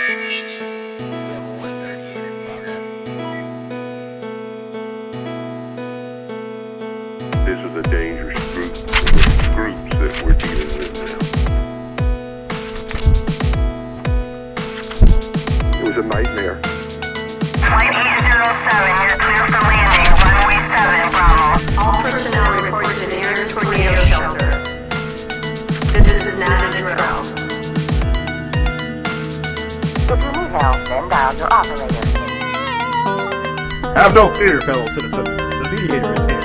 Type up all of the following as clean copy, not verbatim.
This is a dangerous groups that we're dealing with now. It was a nightmare. Flight 807, you're clear for landing, runway 7, Bravo. All personnel report to the nearest tornado shelter. This is not a drill. If you need help, then dial your operator. Have no fear, fellow citizens. The Mediator is here.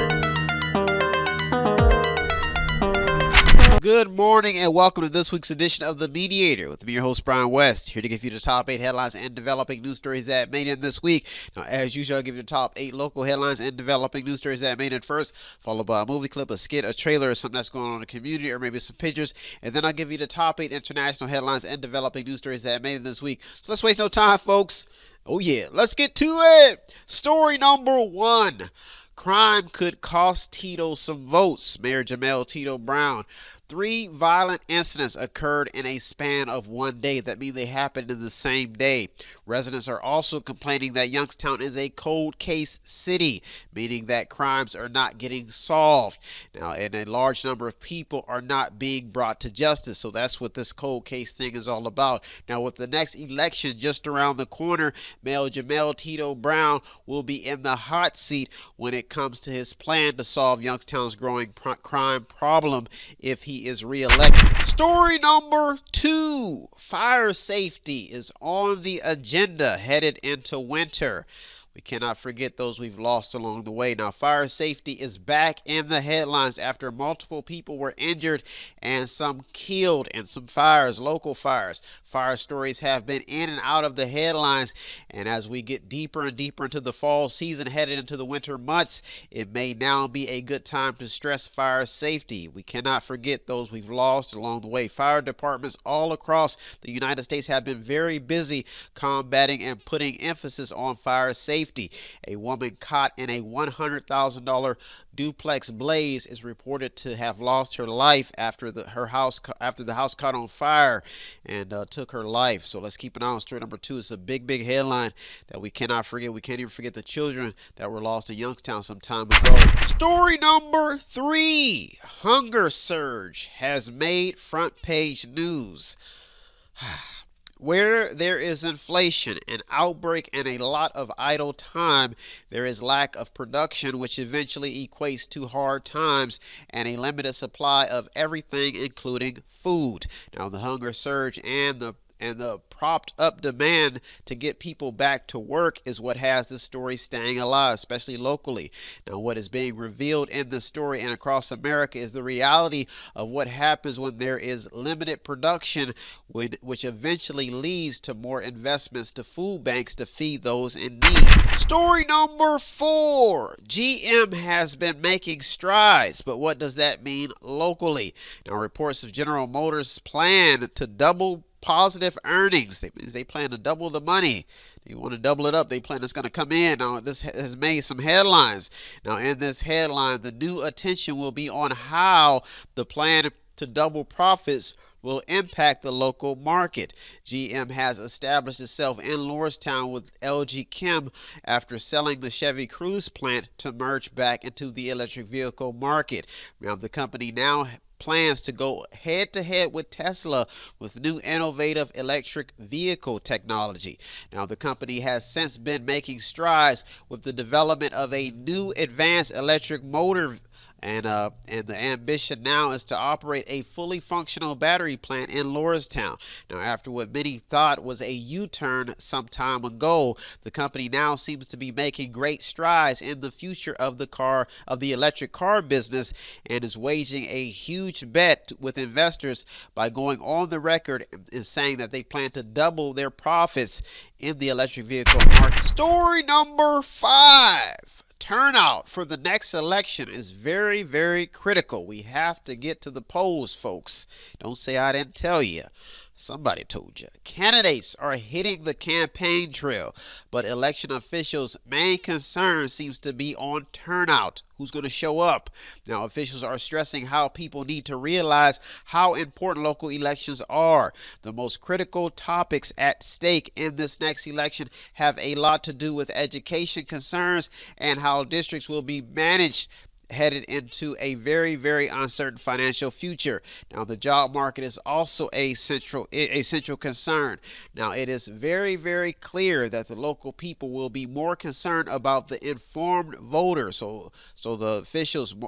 Good morning and welcome to this week's edition of The Mediator with me, your host, Brian West, here to give you the top 8 headlines and developing news stories that made it this week. Now, as usual, I'll give you the top 8 local headlines and developing news stories that made it first, followed by a movie clip, a skit, a trailer, or something that's going on in the community, or maybe some pictures, and then I'll give you the top 8 international headlines and developing news stories that made it this week. So let's waste no time, folks. Oh yeah, let's get to it. Story number 1. Crime could cost Tito some votes. Mayor Jamel Tito Brown. 3 violent incidents occurred in a span of one day. That means they happened in the same day. Residents are also complaining that Youngstown is a cold case city, meaning that crimes are not getting solved. Now, and a large number of people are not being brought to justice. So that's what this cold case thing is all about. Now, with the next election just around the corner, Mayor Jamel Tito Brown will be in the hot seat when it comes to his plan to solve Youngstown's growing crime problem if he is re-elected. Story number 2. Fire safety is on the agenda headed into winter. We cannot forget those we've lost along the way. Now, fire safety is back in the headlines after multiple people were injured and some killed in some fires, local fires. Fire stories have been in and out of the headlines, and as we get deeper and deeper into the fall season, headed into the winter months, it may now be a good time to stress fire safety. We cannot forget those we've lost along the way. Fire departments all across the United States have been very busy combating and putting emphasis on fire safety. A woman caught in a $100,000 duplex blaze is reported to have lost her life after the house caught on fire and took her life. So let's keep an eye on story number 2. It's a big headline that we cannot forget. We can't even forget the children that were lost in Youngstown some time ago. Story number 3. Hunger surge has made front page news. Where there is inflation, an outbreak, and a lot of idle time, there is lack of production, which eventually equates to hard times and a limited supply of everything, including food. Now, the hunger surge and the propped up demand to get people back to work is what has this story staying alive, especially locally. Now, what is being revealed in this story and across America is the reality of what happens when there is limited production, which eventually leads to more investments to food banks to feed those in need. Story number 4. GM has been making strides, but what does that mean locally? Now, reports of General Motors' plan to double positive earnings. They plan to double the money. They want to double it up. They plan it's going to come in. Now, this has made some headlines. Now, in this headline, the new attention will be on how the plan to double profits will impact the local market. GM has established itself in Lordstown with LG Chem after selling the Chevy Cruze plant to merge back into the electric vehicle market. Now, the company now plans to go head-to-head with Tesla with new innovative electric vehicle technology. Now, the company has since been making strides with the development of a new advanced electric motor, and the ambition now is to operate a fully functional battery plant in Lordstown. Now, after what many thought was a U-turn some time ago, the company now seems to be making great strides in the future of the electric car business, and is waging a huge bet with investors by going on the record and saying that they plan to double their profits in the electric vehicle market. Story number 5. Turnout for the next election is very critical. We have to get to the polls, folks. Don't say I didn't tell you. Somebody told you. Candidates are hitting the campaign trail, but election officials' main concern seems to be on turnout. Who's going to show up? Now, officials are stressing how people need to realize how important local elections are. The most critical topics at stake in this next election have a lot to do with education concerns and how districts will be managed headed into a very, very uncertain financial future. Now, the job market is also a central concern. Now, it is very, very clear that the local people will be more concerned about the informed voter. So the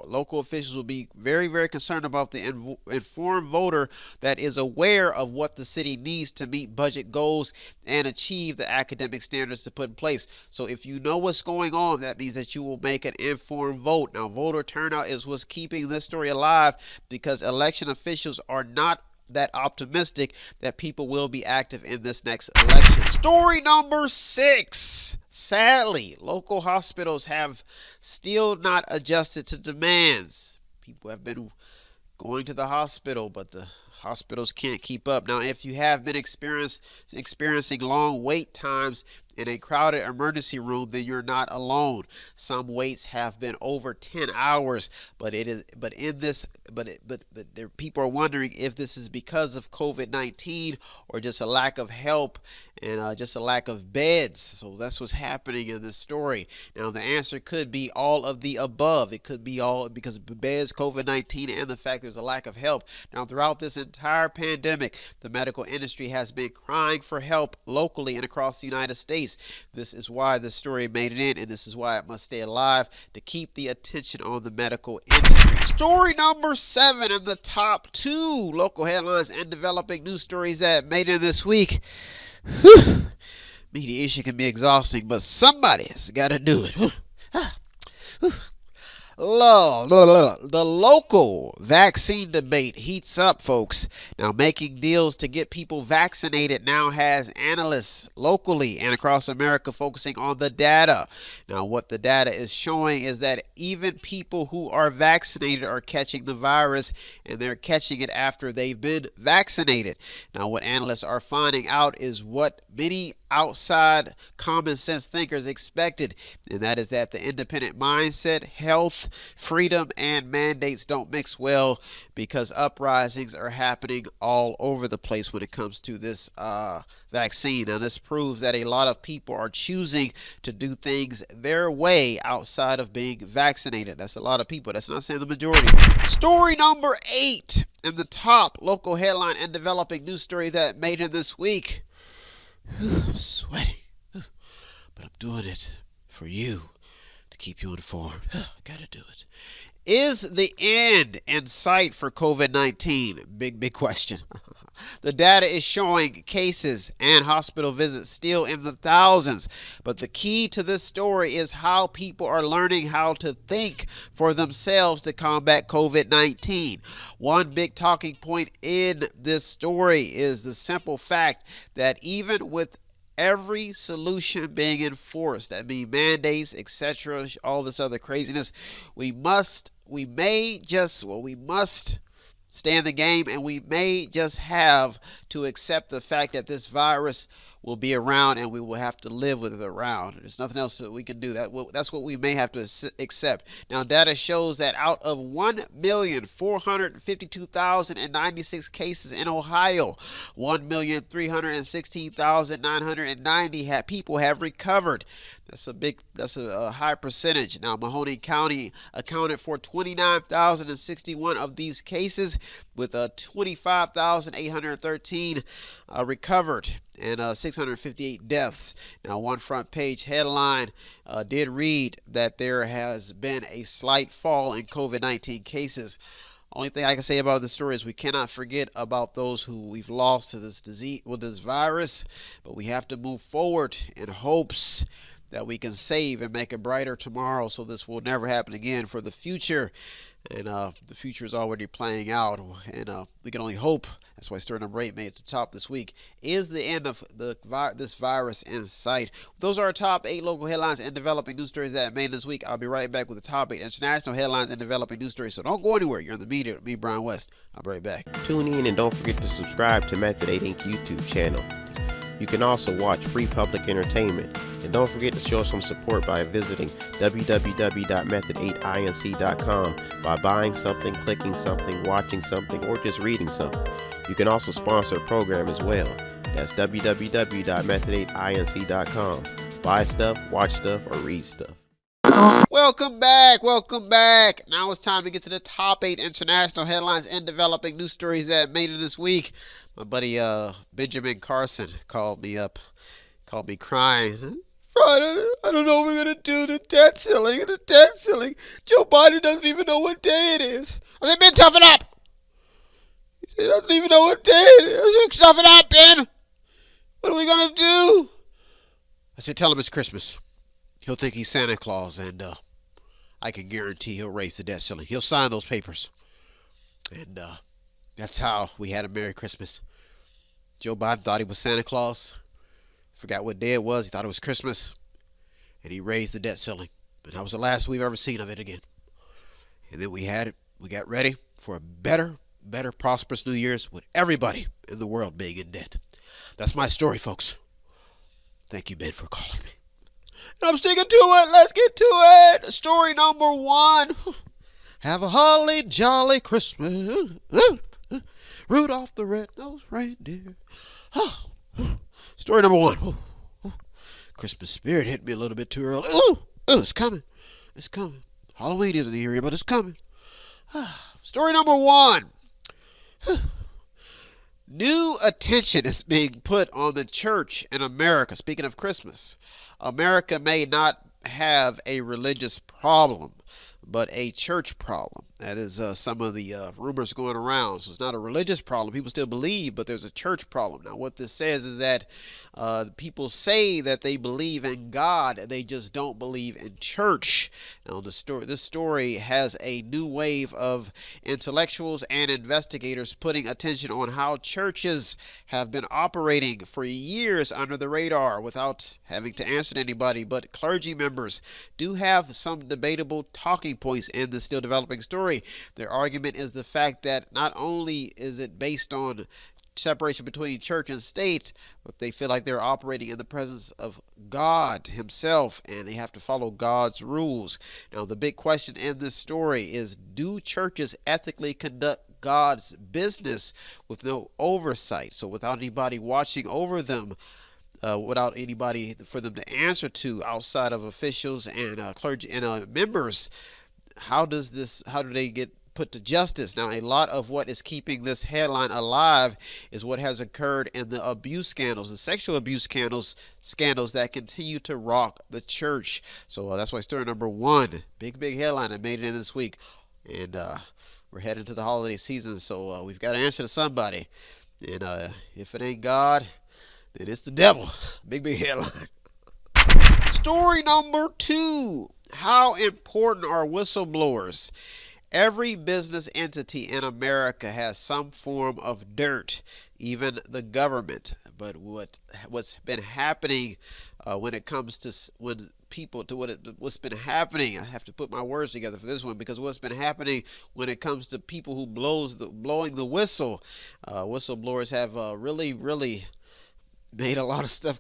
local officials will be very, very concerned about the informed voter that is aware of what the city needs to meet budget goals and achieve the academic standards to put in place. So if you know what's going on, that means that you will make an informed vote. Now, voter turnout is what's keeping this story alive, because election officials are not that optimistic that people will be active in this next election. Story number 6. Sadly, local hospitals have still not adjusted to demands. People have been going to the hospital, but the hospitals can't keep up. Now, if you have been experiencing long wait times in a crowded emergency room, then you're not alone. Some waits have been over 10 hours, but people are wondering if this is because of COVID-19 or just a lack of help and just a lack of beds. So that's what's happening in this story. Now, the answer could be all of the above. It could be all because of beds, COVID-19, and the fact there's a lack of help. Now, throughout this entire pandemic, the medical industry has been crying for help locally and across the United States. This is why this story made it in, and this is why it must stay alive, to keep the attention on the medical industry. Story number 7 in the top 2 local headlines and developing news stories that made it this week. Whew. Mediation can be exhausting, but somebody has got to do it. The local vaccine debate heats up, folks. Now, making deals to get people vaccinated now has analysts locally and across America focusing on the data. Now, what the data is showing is that even people who are vaccinated are catching the virus, and they're catching it after they've been vaccinated. Now, what analysts are finding out is what many outside common sense thinkers expected, and that is that the independent mindset, health, freedom, and mandates don't mix well, because uprisings are happening all over the place when it comes to this vaccine. Now, this proves that a lot of people are choosing to do things their way outside of being vaccinated. That's a lot of people. That's not saying the majority. Story number 8 in the top local headline and developing news story that made it this week. I'm sweating, but I'm doing it for you, to keep you informed. I gotta do it. Is the end in sight for COVID-19? Big question. The data is showing cases and hospital visits still in the thousands. But the key to this story is how people are learning how to think for themselves to combat COVID-19. One big talking point in this story is the simple fact that even with every solution being enforced, that means mandates, etc., all this other craziness, we must stay in the game, and we may just have to accept the fact that this virus will be around and we will have to live with it around. There's nothing else that we can do. That's what we may have to accept. Now, data shows that out of 1,452,096 cases in Ohio, 1,316,990 people have recovered. That's a high percentage. Now, Mahoning County accounted for 29,061 of these cases, with 25,813 recovered and 658 deaths. Now, one front page headline did read that there has been a slight fall in COVID-19 cases. Only thing I can say about this story is we cannot forget about those who we've lost to this disease, this virus, but we have to move forward in hopes that we can save and make a brighter tomorrow, so this will never happen again for the future. And the future is already playing out, and we can only hope. That's why story number 8 made it to the top this week. Is the end of this virus in sight? Those are our top 8 local headlines and developing news stories that made this week. I'll be right back with the top 8 international headlines and developing news stories. So don't go anywhere. You're in the Mediator with me, Brian West. I'll be right back. Tune in and don't forget to subscribe to Method 8 Inc. YouTube channel. You can also watch free public entertainment. And don't forget to show some support by visiting www.method8inc.com by buying something, clicking something, watching something, or just reading something. You can also sponsor a program as well. That's www.method8inc.com. Buy stuff, watch stuff, or read stuff. Welcome back. Welcome back. Now it's time to get to the top 8 international headlines and developing news stories that made it this week. My buddy Benjamin Carson called me up, called me crying. Friday, I don't know what we're going to do. The debt ceiling. Joe Biden doesn't even know what day it is. I said, Ben, toughen up. He said, he doesn't even know what day it is. I said, toughen up, Ben. What are we going to do? I said, tell him it's Christmas. He'll think he's Santa Claus, and I can guarantee he'll raise the debt ceiling. He'll sign those papers. And that's how we had a Merry Christmas. Joe Biden thought he was Santa Claus. Forgot what day it was. He thought it was Christmas. And he raised the debt ceiling. And that was the last we've ever seen of it again. And then we had it. We got ready for a better, prosperous New Year's with everybody in the world being in debt. That's my story, folks. Thank you, Ben, for calling me. And I'm sticking to it. Let's get to it. Story number 1. Have a holly jolly Christmas. Rudolph the red-nosed reindeer. Story number 1. Christmas spirit hit me a little bit too early. It's coming. It's coming. Halloween isn't here, but it's coming. Story number 1. New attention is being put on the church in America. Speaking of Christmas, America may not have a religious problem, but a church problem. That is some of the rumors going around. So it's not a religious problem. People still believe, but there's a church problem. Now, what this says is that people say that they believe in God, they just don't believe in church. Now, this story has a new wave of intellectuals and investigators putting attention on how churches have been operating for years under the radar without having to answer to anybody. But clergy members do have some debatable talking points in this still developing story. Their argument is the fact that not only is it based on separation between church and state, but they feel like they're operating in the presence of God himself, and they have to follow God's rules. Now, the big question in this story is, do churches ethically conduct God's business with no oversight? So without anybody watching over them, without anybody for them to answer to outside of officials and clergy and members, how do they get put to justice? Now, a lot of what is keeping this headline alive is what has occurred in the abuse scandals, the sexual abuse scandals that continue to rock the church. So that's why story number 1, big headline that made it in this week. And we're heading to the holiday season, so we've got to answer to somebody. And if it ain't God, then it's the devil. Big headline. Story number 2. How important are whistleblowers? Every business entity in America has some form of dirt, even the government. But what's been happening when it comes to what's been happening, I have to put my words together for this one, because what's been happening when it comes to people who blowing the whistle, whistleblowers have really made a lot of stuff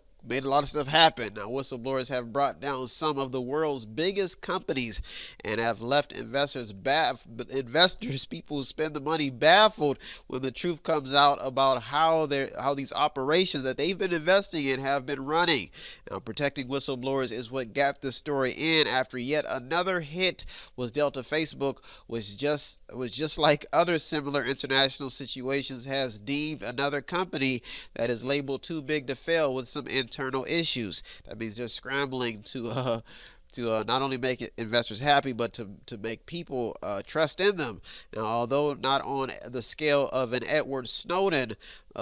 happen. Now, whistleblowers have brought down some of the world's biggest companies and have left investors, people who spend the money, baffled when the truth comes out about how these operations that they've been investing in have been running. Now, protecting whistleblowers is what got this story in after yet another hit was dealt to Facebook, which just like other similar international situations has deemed another company that is labeled too big to fail with some internal issues. That means they're scrambling to not only make investors happy, but to make people trust in them. Now, although not on the scale of an Edward Snowden,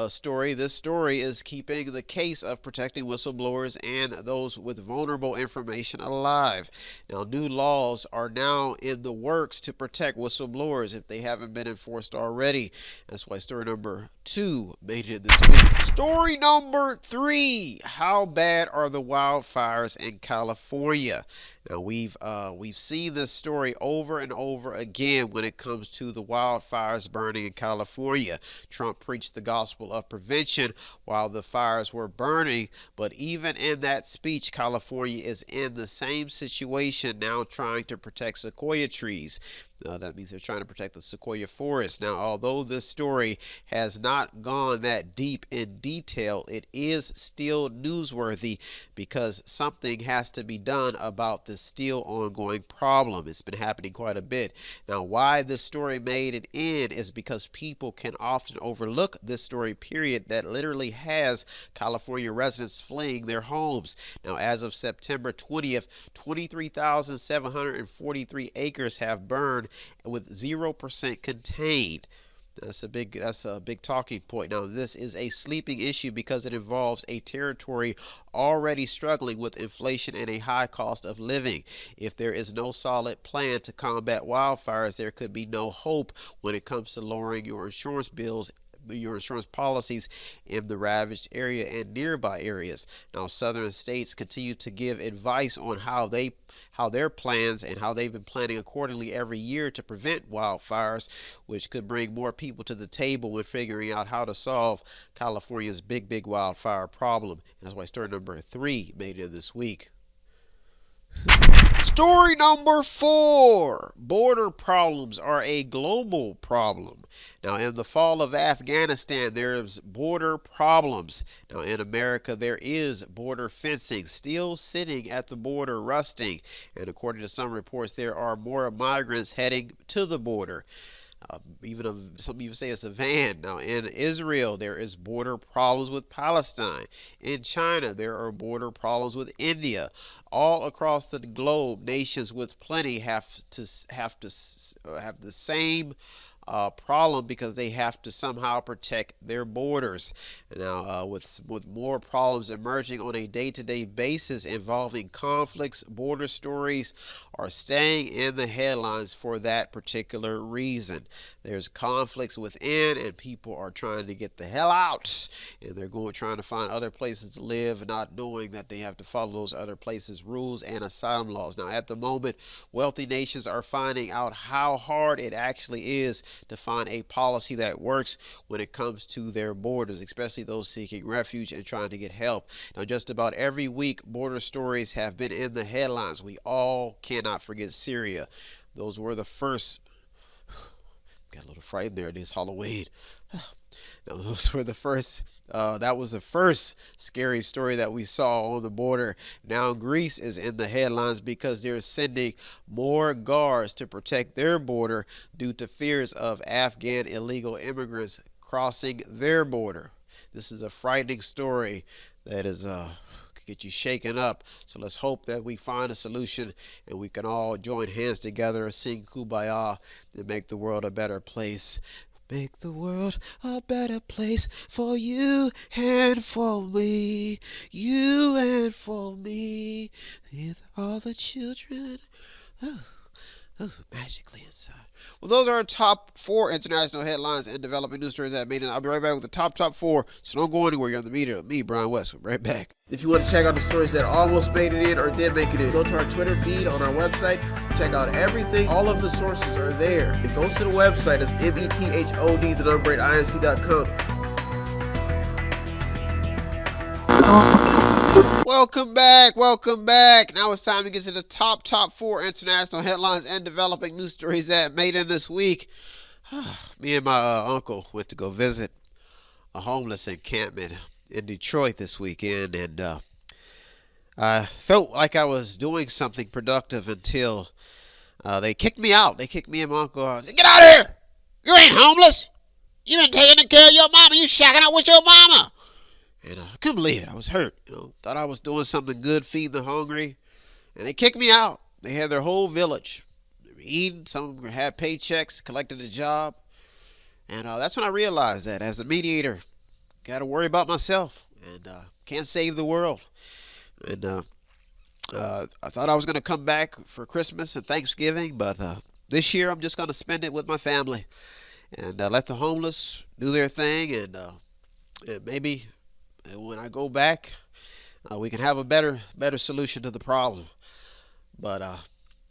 story. This story is keeping the case of protecting whistleblowers and those with vulnerable information alive. Now, new laws are now in the works to protect whistleblowers if they haven't been enforced already. That's why story number 2 made it this week. Story number 3: how bad are the wildfires in California? Now, we've seen this story over and over again when it comes to the wildfires burning in California. Trump preached the gospel of prevention while the fires were burning, but even in that speech, California is in the same situation now, trying to protect sequoia trees. That means they're trying to protect the sequoia forest. Now, although this story has not gone that deep in detail, it is still newsworthy because something has to be done about this still ongoing problem. It's been happening quite a bit. Now, why this story made it in is because people can often overlook this story period that literally has California residents fleeing their homes. Now, as of September 20th, 23,743 acres have burned with 0% contained. That's a big talking point. Now, this is a sleeping issue because it involves a territory already struggling with inflation and a high cost of living. If there is no solid plan to combat wildfires, there could be no hope when it comes to lowering your insurance bills, your insurance policies in the ravaged area and nearby areas. Now, southern states continue to give advice on how their plans and how they've been planning accordingly every year to prevent wildfires, which could bring more people to the table when figuring out how to solve California's big wildfire problem. And that's why story number 3 made it this week. Story number 4: border problems are a global problem. Now, in the fall of Afghanistan, there's border problems. Now, in America, there is border fencing still sitting at the border rusting. And according to some reports, there are more migrants heading to the border. Some even say it's a van. Now, in Israel, there is border problems with Palestine. In China, there are border problems with India. All across the globe, nations with plenty have the same problem because they have to somehow protect their borders. Now, with more problems emerging on a day-to-day basis involving conflicts, border stories are staying in the headlines for that particular reason. There's conflicts within, and people are trying to get the hell out, and they're trying to find other places to live, not knowing that they have to follow those other places' rules and asylum laws. Now, at the moment, wealthy nations are finding out how hard it actually is to find a policy that works when it comes to their borders, especially those seeking refuge and trying to get help. Now, just about every week, border stories have been in the headlines. We all cannot forget Syria. Those were the first. Got a little frightened there. It is Halloween. Now, those were the first. That was the first scary story that we saw on the border. Now, Greece is in the headlines because they're sending more guards to protect their border due to fears of Afghan illegal immigrants crossing their border. This is a frightening story that is could get you shaken up. So let's hope that we find a solution and we can all join hands together and sing Kumbaya and make the world a better place. Make the world a better place for you and for me, you and for me, with all the children magically inside. Well, those are our top 4 international headlines and developing news stories that made it. I'll be right back with the top 4. So don't go anywhere. You're on the Mediator with me, Brian West. We'll be right back. If you want to check out the stories that almost made it in or did make it in, go to our Twitter feed on our website. Check out everything. All of the sources are there. And go to the website. It's method8inc.com. Welcome back. Now it's time to get to the top 4 international headlines and developing news stories that made it this week. Me and my uncle went to go visit a homeless encampment in Detroit this weekend, and I felt like I was doing something productive until they kicked me out. They kicked me and my uncle out. Said, "Get out of here! You ain't homeless. You been taking care of your mama. You shacking out with your mama." And I couldn't believe it. I was hurt. Thought I was doing something good, feeding the hungry. And they kicked me out. They had their whole village. They were eating. Some of them had paychecks, collected a job. And that's when I realized that as a mediator, got to worry about myself, and can't save the world. And I thought I was going to come back for Christmas and Thanksgiving, but this year I'm just going to spend it with my family and let the homeless do their thing, and maybe when I go back, we can have a better solution to the problem. But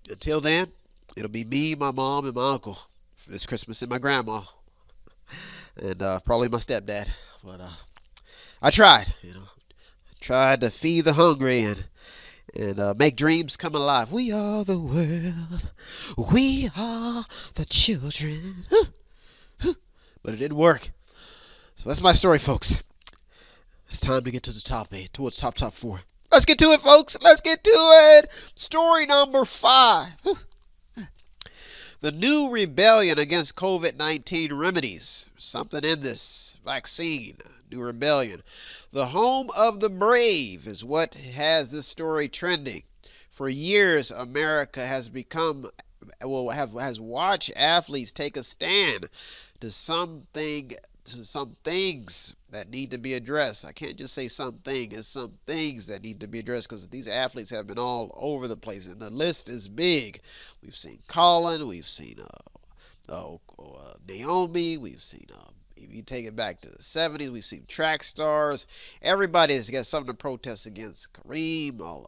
until then, it'll be me, my mom, and my uncle for this Christmas, and my grandma, and probably my stepdad. But I tried, tried to feed the hungry and make dreams come alive. We are the world. We are the children. But it didn't work. So that's my story, folks. It's time to get to the top 8, towards top 4. Let's get to it, folks. Let's get to it. Story number 5. The new rebellion against COVID-19 remedies. Something in this vaccine. New rebellion. The home of the brave is what has this story trending. For years, America has has watched athletes take a stand to some things that need to be addressed. I can't just say something, it's some things that need to be addressed, because these athletes have been all over the place, and the list is big. We've seen Colin, we've seen Naomi, we've seen if you take it back to the 70s, we've seen track stars. Everybody has got something to protest against. Kareem,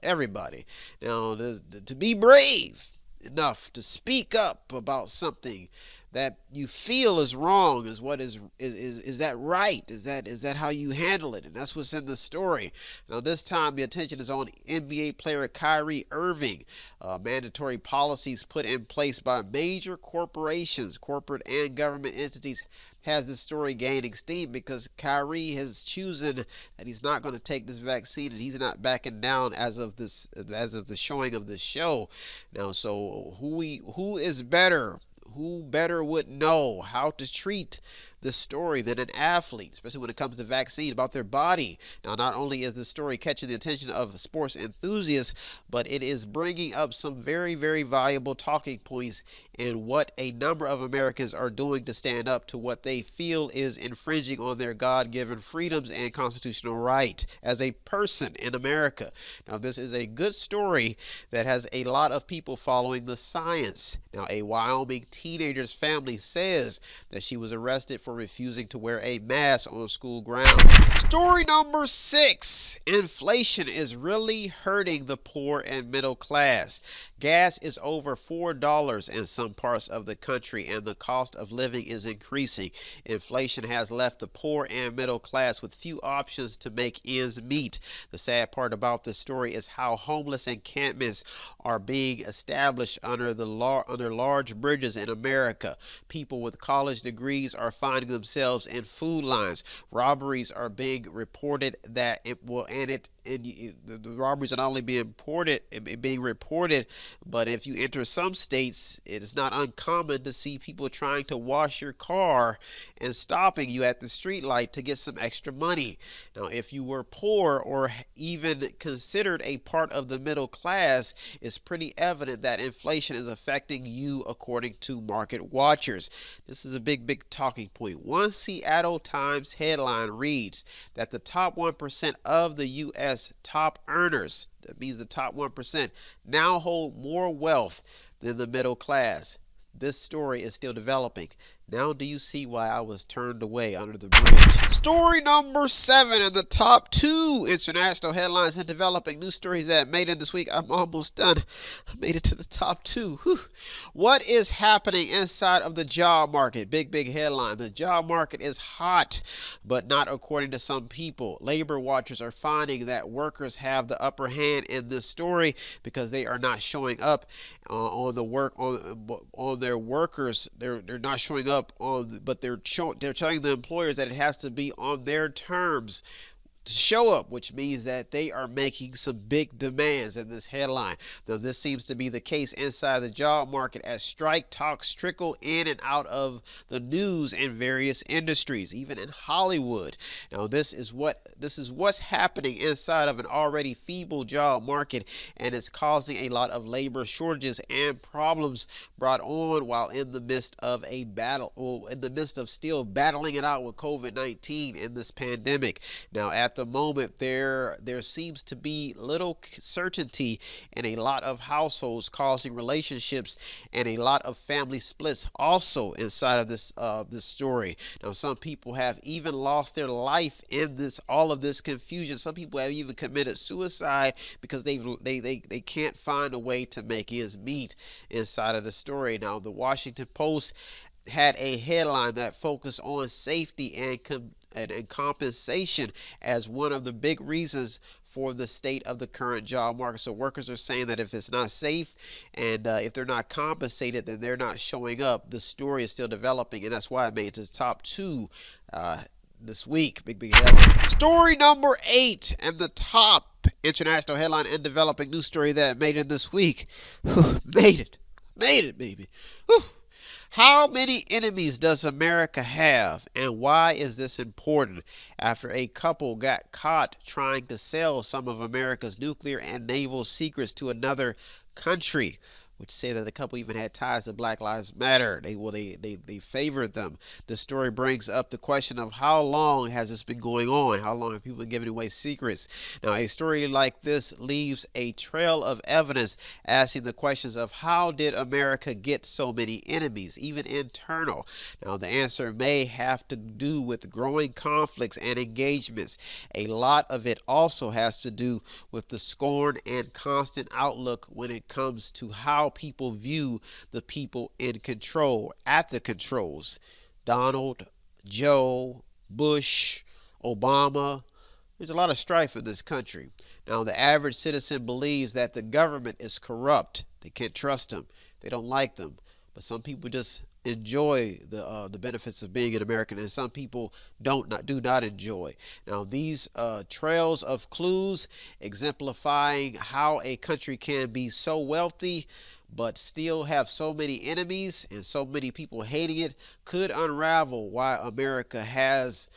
everybody. Now, to be brave enough to speak up about something that you feel is wrong is that right? Is that how you handle it? And that's what's in the story. Now this time the attention is on NBA player Kyrie Irving. Mandatory policies put in place by major corporations, corporate and government entities, has this story gaining steam because Kyrie has chosen that he's not going to take this vaccine, and he's not backing down as of the showing of this show. Now, so who is better? Who better would know how to treat this story than an athlete, especially when it comes to vaccine, about their body? Now, not only is the story catching the attention of sports enthusiasts, but it is bringing up some very, very valuable talking points in what a number of Americans are doing to stand up to what they feel is infringing on their God-given freedoms and constitutional right as a person in America. Now, this is a good story that has a lot of people following the science. Now, a Wyoming teenager's family says that she was arrested for refusing to wear a mask on school grounds. Story number 6. Inflation is really hurting the poor and middle class. Gas is over $4 in some parts of the country, and the cost of living is increasing. Inflation has left the poor and middle class with few options to make ends meet. The sad part about this story is how homeless encampments are being established under large bridges in America. People with college degrees are finding themselves in food lines. Robberies are being reported the robberies are not only being reported, but if you enter some states, it is not uncommon to see people trying to wash your car and stopping you at the street light to get some extra money. Now, if you were poor or even considered a part of the middle class, it's pretty evident that inflation is affecting you, according to market watchers. This is a big talking point. One Seattle Times headline reads that the top 1% of the U.S. top earners, that means the top 1%, now hold more wealth than the middle class. This story is still developing. Now do you see why I was turned away under the bridge? Story number 7 in the top 2 international headlines and developing news stories that made it this week. I'm almost done. I made it to the top 2. Whew. What is happening inside of the job market? Big headline. The job market is hot, but not according to some people. Labor watchers are finding that workers have the upper hand in this story because they are not showing up on their workers. They're not showing up but they're telling the employers that it has to be on their terms show up, which means that they are making some big demands in this headline. Now, this seems to be the case inside the job market as strike talks trickle in and out of the news in various industries, even in Hollywood. Now, this is what's happening inside of an already feeble job market, and it's causing a lot of labor shortages and problems brought on while in the midst of a battle, or in the midst of still battling it out with COVID-19 in this pandemic. Now, at the moment, there seems to be little certainty in a lot of households, causing relationships and a lot of family splits also inside of this story. Now, some people have even lost their life in all of this confusion. Some people have even committed suicide because they can't find a way to make ends meet inside of the story. Now, the Washington Post had a headline that focused on safety and compensation as one of the big reasons for the state of the current job market. So workers are saying that if it's not safe and if they're not compensated, then they're not showing up. The story is still developing, and that's why I made it to the top 2 this week. Big headline. Story number 8 and the top international headline and developing news story that made it this week. Made it, baby. Whew. How many enemies does America have, and why is this important? After a couple got caught trying to sell some of America's nuclear and naval secrets to another country, which say that the couple even had ties to Black Lives Matter. They favored them. The story brings up the question of how long has this been going on? How long have people been giving away secrets? Now, a story like this leaves a trail of evidence asking the questions of how did America get so many enemies, even internal? Now, the answer may have to do with growing conflicts and engagements. A lot of it also has to do with the scorn and constant outlook when it comes to how people view the people in control, at the controls. Donald, Joe, Bush, Obama. There's a lot of strife in this country. Now, the average citizen believes that the government is corrupt. They can't trust them. They don't like them. But some people just enjoy the benefits of being an American, and some people do not enjoy. Now, these trails of clues exemplifying how a country can be so wealthy but still have so many enemies and so many people hating it could unravel why America has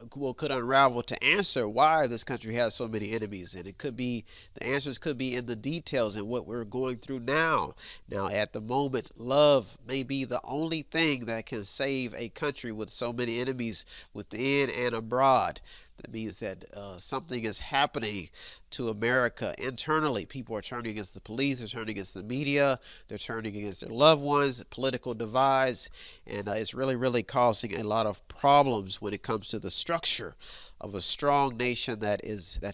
could unravel to answer why this country has so many enemies. And it could be, the answers could be in the details and what we're going through now. Now, at the moment, love may be the only thing that can save a country with so many enemies within and abroad. That means that something is happening to America internally. People are turning against the police, they're turning against the media, they're turning against their loved ones, political divides, and it's really causing a lot of problems when it comes to the structure of a strong nation that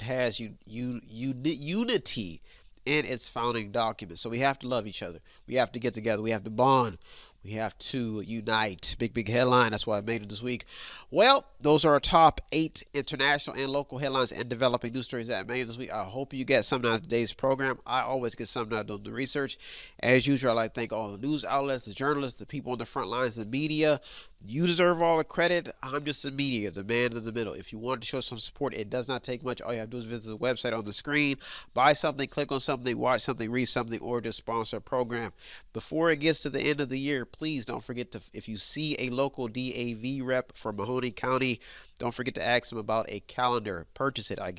has unity in its founding documents. So we have to love each other. We have to get together. We have to bond. We have to unite. Big headline. That's why I made it this week. Well, those are our top 8 international and local headlines and developing news stories that I made this week. I hope you get something out of today's program. I always get something out of the research. As usual, I'd like to thank all the news outlets, the journalists, the people on the front lines, the media. You deserve all the credit. I'm just the media, the man in the middle. If you want to show some support, it does not take much. All you have to do is visit the website on the screen, buy something, click on something, watch something, read something, or just sponsor a program. Before it gets to the end of the year, please don't forget to, if you see a local DAV rep for Mahoning County, don't forget to ask them about a calendar. Purchase it. I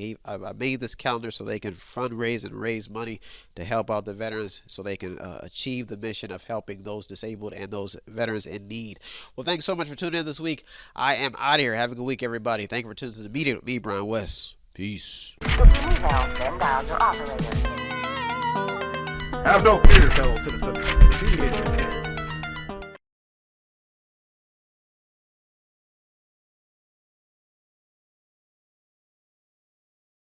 made this calendar so they can fundraise and raise money to help out the veterans so they can achieve the mission of helping those disabled and those veterans in need. Well, thanks so much for tuning in this week. I am out of here. Have a good week, everybody. Thank you for tuning to the Mediator with me, Brian West. Peace. If you need help, then dial your operator. Have no fear, fellow citizens. The Mediator is here.